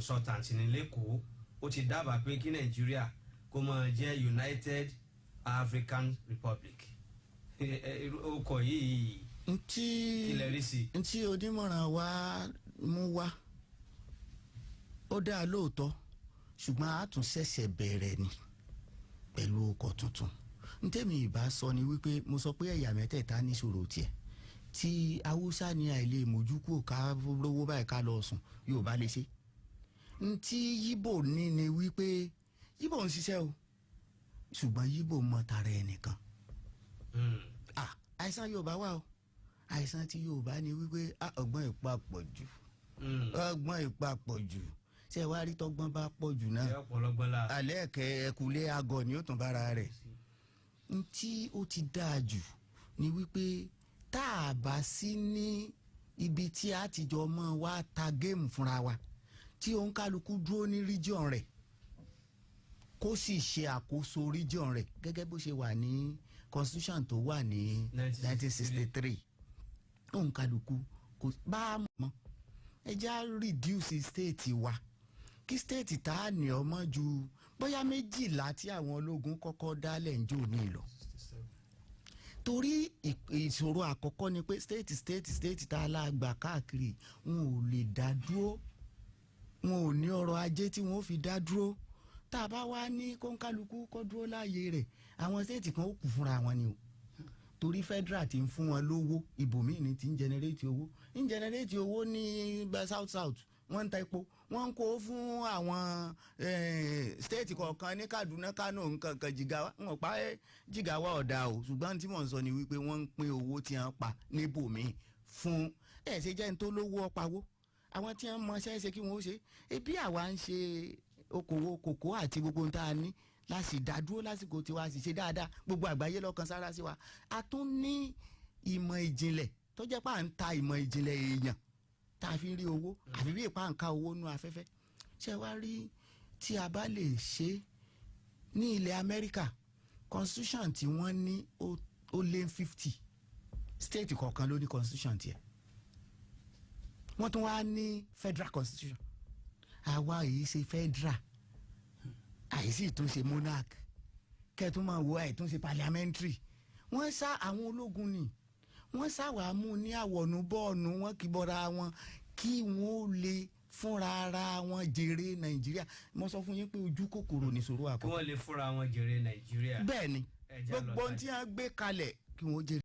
consultant ní lẹ́kọ̀ọ́ ó ti dábàá pé kí nàìjíríà kó máa jẹ́ United African Republic ọkọ̀ yìí kílẹ̀ rí sí. ntí onímọ̀ràn wa mú wá ó dáa lóòótọ́ ṣùgbọ́n a tún ṣẹ̀ṣẹ̀ bẹ̀rẹ̀ ni pẹ̀lú ọkọ̀ tuntun ntẹ́mi ìbá sọ ni wípé mo sọ pé ẹ̀yà mẹ́tẹ̀ẹ̀ta níṣòro tiẹ̀ tí haúsá ní àìlè mójúkú ká lówó báyìí ká lọ sùn Yorùbá lè ṣe ntí yíbò ní ni wípé yíbò ń ṣiṣẹ́ o ṣùgbọ́n yíbò mọ tara ẹnìkan àìsàn Yorùbá wà o àìsàn tí Yorùbá ni wípé ọgbọ́n ìpa pọ̀ jù ọgbọ́n ìpa pọ̀ jù ṣé wàá rí tọ́gbọ́n bá pọ̀ jù náà alẹ́ ẹ̀kúlé agọ̀ ni ó tún bára rẹ̀ ntí ó ti dáa jù ni wípé tá a bá sí ní ibi tí a ti jọ mọ́ wá ta géèmù fúnra wa tí òǹkálukú dúró ní region rẹ̀ kó sì ṣe àkóso region rẹ̀ gẹ́gẹ́ bó ṣe wà ní constitution tó wà ní 1963 òǹkálukú kò bá a mọ̀ ẹ já reduce state wa kí state tá a ní ọmọ ju bóyá 12 tí àwọn ológun kọ́kọ́ dálẹ̀ ń jò ní lọ torí ìṣòro àkọ́kọ́ ni pé state tá a la gbà káàkiri wọn ò lè dá dúró wọn ò ní ọrọ̀ ajé tí wọn ò fi dá dúró tá a bá wá ní kọ́ńkálukú kọ́ dúró láàyè rẹ̀ àwọn state kan ó kù fúnra wọn ni o torí federal ti ń fún wọn lówó ibòmíì ni ti ń generate owó ní south wọ́n ń ta epo wọ́n ń kó fún àwọn state kọ̀ọ̀kan ní Kaduna Kano nǹkan Jigawa wọn pa Jigawa ọ̀dà o ṣùgbọ́n tí mò ń sọ ni wípé wọ́n ń pín owó tí wọ́n pa níbòmíì fún ṣe jẹ́ ní tó lówó ọ̀páwó àwọn tí wọ́n mọ ṣe kí wọ́n ó ṣe ebi àwa ń ṣe okòwò kòkó àti gbogbo ohun tá a ní láti dádúró lásìkò tiwa sì ṣe dáadáa gbogbo àgbáyé lọ́kàn sára sí wa a tún ní ìmọ̀ ìjìnlẹ̀ tó jẹ́ pà ń ta ìmọ̀ ìjìnlẹ̀ èèyàn tá a fi ń rí owó àfi bí ìpá nǹka owó nú afẹ́fẹ́ ṣé wá rí tí a bá lè ṣe ní ilẹ̀ Amẹ́ríkà constitution tí wọ́n ní ó lé 50 state kọ̀ọ̀kan ló ní constitution tiẹ̀ wọ́n tún wá ní federal constitution àwa yìí ṣe federal àìsí tún ṣe monarch kẹ́ẹ̀tún máa wo àìtún ṣe parliamentary wọ́n sá àwọn ológun ni wọ́n sáwà mú ní àwọ̀nù bọ́ọ̀nù wọn kì bọ́ra wọn kí wọ́n lè fúnra ara wọn jèrè Nàìjíríà mo sọ fún yín pé ojú kòkòrò nìṣòro àkọ́kọ́ kí wọ́n lè fúnra wọn jèrè Nàìjíríà bẹ́ẹ̀ ni gbogbo ohun tí wọ́n gbé kalẹ̀ kí wọ́n jèrè.